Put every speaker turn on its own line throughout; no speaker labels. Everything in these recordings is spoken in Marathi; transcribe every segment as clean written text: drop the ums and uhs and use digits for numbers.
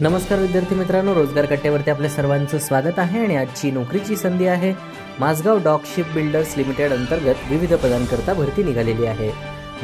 नमस्कार विद्यार्थी मित्रांनो, रोजगार कट्ट्यावरती आपल्या सर्वांचं स्वागत आहे आणि आजची नोकरीची संधी आहे. Mazagon dock ship builders limited अंतर्गत विविध पदांकरता भरती निघालेली आहे.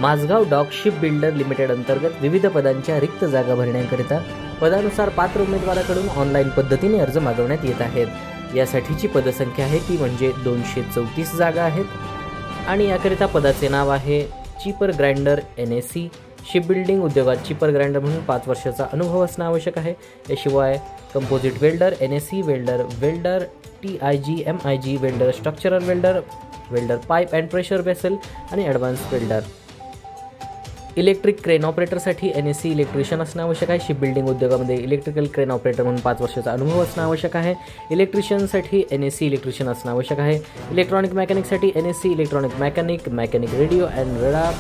Mazagon dock ship builder limited अंतर्गत विविध पदांच्या रिक्त जागा भरण्याकरिता पदानुसार पात्र उमेदवाराकडून ऑनलाईन पद्धतीने अर्ज मागवण्यात येत आहेत. यासाठीची पदसंख्या आहे ती म्हणजे 234 जागा आहेत आणि याकरिता पदाचे नाव आहे chipper grinder NAC. Ship building उद्योगात चिपर ग्राइंडर म्हणून 5 वर्षाचा अनुभव असणे आवश्यक आहे. याशिवाय composite welder NAC, welder TIG MIG, welder structural welder, welder pipe and pressure vessel आणि ॲडव्हान्स वेल्डर. इलेक्ट्रिक क्रेन ऑपरेटरसाठी NAC इलेक्ट्रिशियन असणे आवश्यक आहे. शिप बिल्डिंग उद्योगामध्ये इलेक्ट्रिकल क्रेन ऑपरेटर म्हणून 5 वर्षाचा अनुभव असणे आवश्यक आहे. इलेक्ट्रिशियनसाठी NAC इलेक्ट्रिशियन असणे आवश्यक आहे. इलेक्ट्रॉनिक मेकॅनिकसाठी NAC electronic mechanic radio and radar,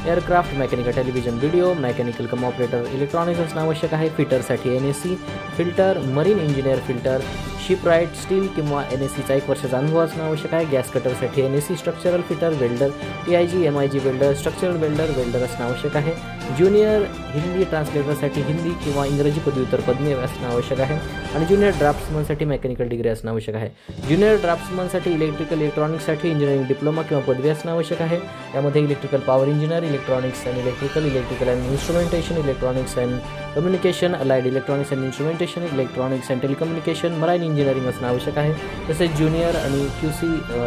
aircraft mechanical television video, mechanical cum operator electronics असणे आवश्यक आहे. फिटरसाठी NAC filter, marine engineer filter, shipwright steel किंवा NACचा 1 वर्षाचा अनुभव असणे आवश्यक आहे. गॅस कटरसाठी NAC structural fitter, welder TIG MIG, welder structural welder असणे आवश्यक आहे. ज्युनियर हिंदी ट्रान्सलेटरसाठी हिंदी किंवा इंग्रजी पदव्युत्तर पदवी असणे आवश्यक आहे आणि ज्युनियर ड्राफ्ट्समनसाठी मेकॅनिकल डिग्री असणे आवश्यक आहे. ज्युनियर ड्राफ्ट्समनसाठी इलेक्ट्रॉनिक्ससाठी इंजिनिअरिंग डिप्लोमा किंवा पदवी असणे आवश्यक आहे. यामध्ये electrical power engineer, electronics and electrical and instrumentation, electronics and communication, allied electronics and instrumentation, electronics and telecommunication, marine engineering असणे आवश्यक आहे. तसेच ज्युनियर आणि QC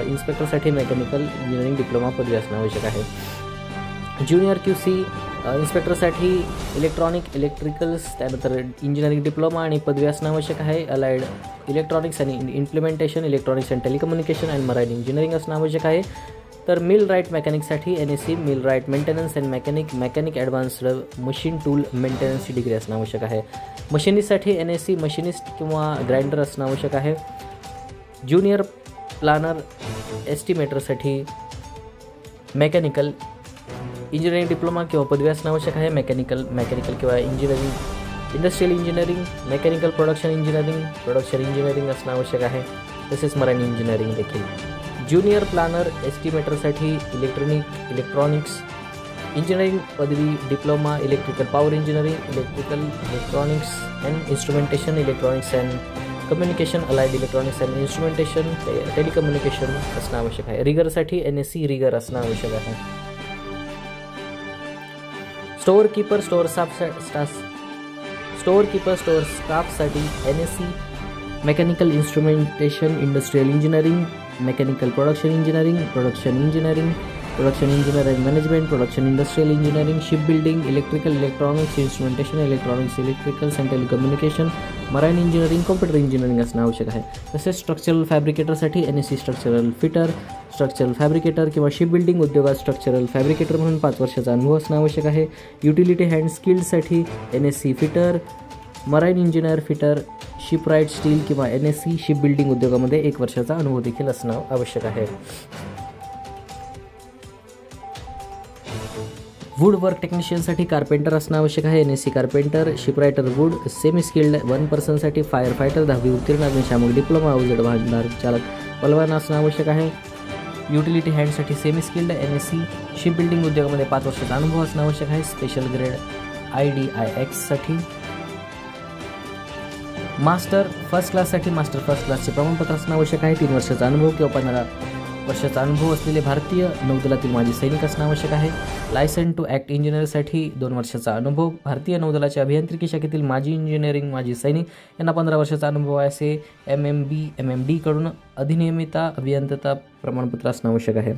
इन्स्पेक्टरसाठी मेकॅनिकल इंजिनिअरिंग डिप्लोमा पदवी असणे आवश्यक आहे. ज्युनियर QC इन्स्पेक्टरसाठी इलेक्ट्रिकल्स, त्यानंतर इंजिनिअरिंग डिप्लोमा आणि पदवी असणे आवश्यक आहे. अलाइड इलेक्ट्रॉनिक्स आणि implementation, electronics and telecommunication and marine engineering असणे आवश्यक आहे. तर मिल राईट मेकॅनिकसाठी NAC millwright maintenance and mechanic advanced machine tool मेंटेनन्सची डिग्री असणे आवश्यक आहे. मशिनिस्टसाठी NAC मशिनिस्ट किंवा ग्राइंडर असणे आवश्यक आहे. ज्युनियर प्लानर एस्टिमेटरसाठी मेकॅनिकल इंजिनिअरिंग डिप्लोमा किंवा पदवी असणे आवश्यक आहे. मेकॅनिकल किंवा industrial engineering, mechanical production engineering असणे आवश्यक आहे. तसेच मराठी इंजिनिअरिंग देखील. ज्युनियर प्लानर एस्टिमेटरसाठी इलेक्ट्रॉनिक्स इंजिनिअरिंग पदवी diploma, electrical power engineering, electronics and instrumentation, electronics and communication, allied electronics and instrumentation, telecommunication असणे आवश्यक आहे. रिगरसाठी NAC रिगर असणे आवश्यक आहे. स्टोअर कीपर स्टोअर स्टाफसाठी NAC mechanical instrumentation, industrial engineering, mechanical production engineering management, production industrial engineering, ship building, electronics instrumentation, electronics and telecommunication, marine engineering, computer engineering असणे आवश्यक आहे. तसेच स्ट्रक्चरल फॅब्रिकेटरसाठी NAC structural fitter, structural fabricator किंवा शिप बिल्डिंग उद्योगात स्ट्रक्चरल फॅब्रिकेटर म्हणून 5 वर्षाचा अनुभव असणे आवश्यक आहे. Utility hand स्किल्डसाठी NAC fitter, marine engineer fitter, shipwright steel किंवा NAC शिप बिल्डिंग उद्योगामध्ये 1 वर्षाचा अनुभव देखील असणं आवश्यक आहे. वूड वर्क टेक्निशियनसाठी कार्पेंटर असणं आवश्यक आहे. NAC carpenter, shipwright wood, semi skilled 1 पर्सनसाठी फायर फायटर 10वी उत्तीर्ण अग्निशामक डिप्लोमा, अवजड वाहनदार चालक पलवान असणं आवश्यक आहे. युटिलिटी हँडसाठी semi skilled NAC ship building उद्योगामध्ये 5 वर्षाचा अनुभव असणं आवश्यक आहे. स्पेशल ग्रेड IDIX साठी मास्टर फर्स्ट क्लासचे प्रमाणपत्र असणं आवश्यक आहे. 3 वर्षाचा अनुभव किंवा 15 वर्षाचा अनुभव असलेले भारतीय नौदलातील माजी सैनिक असणे आवश्यक आहे. लायसन टू ॲक्ट इंजिनिअरसाठी 2 वर्षाचा अनुभव. भारतीय नौदलाच्या अभियांत्रिकी शाखेतील माजी सैनिक यांना 15 वर्षाचा अनुभव आहे. असे MMD कडून अधिनियमित अभियंता प्रमाणपत्र असणे आवश्यक आहे.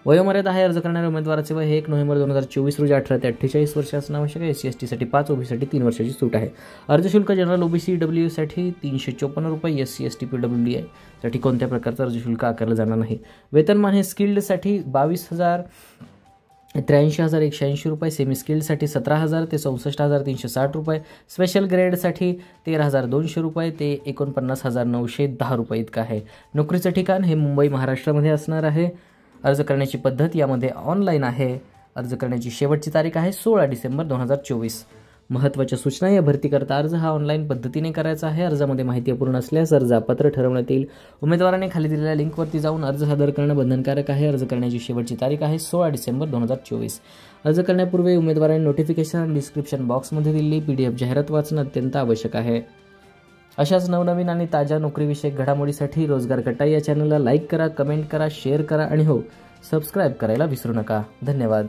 वयोमर्यादा आहे. अर्ज करणाऱ्या उमेदवाराचे वय हे 1 नोव्हेंबर 2024 रोजी 18 ते 48 वर्ष असणे आवश्यक आहे. SC ST साठी 5, OBC साठी 3 वर्षाची सूट आहे. अर्ज शुल्क जनरल OBC WE साठी 354 रुपये, SC ST PWI साठी कोणत्या प्रकारचं अर्ज शुल्क आकारलं जाणार नाही. वेतनमान हे स्किल्डसाठी 22,83,180 रुपये, सेमी स्किल्डसाठी 17,000 ते 64,360 रुपये, स्पेशल ग्रेडसाठी 13,200 रुपये ते 49,910 रुपये इतकं आहे. नोकरीचं ठिकाण हे मुंबई महाराष्ट्रामध्ये असणार आहे. अर्ज करण्याची पद्धत यामध्ये ऑनलाईन आहे. अर्ज करण्याची शेवटची तारीख आहे 16 डिसेंबर 2024. महत्त्वाच्या सूचना, या भरतीकरता अर्ज हा ऑनलाईन पद्धतीने करायचा आहे. अर्जामध्ये माहिती अपूर्ण असल्यास अर्ज अपात्र ठरवण्यात येईल. उमेदवाराने खाली दिलेल्या लिंकवरती जाऊन अर्ज सादर करणं बंधनकारक आहे. अर्ज करण्याची शेवटची तारीख आहे 16 डिसेंबर 2024. अर्ज करण्यापूर्वी उमेदवारांनी नोटिफिकेशन आणि डिस्क्रिप्शन बॉक्समध्ये दिलेली PDF जाहिरात वाचणं अत्यंत आवश्यक आहे. अशाच नवनवीन आणि ताज्या नोकरीविषयक घडामोडीसाठी रोजगार कट्टा या चॅनलला लाईक करा, कमेंट करा, शेअर करा आणि हो सबस्क्राईब करायला विसरू नका. धन्यवाद.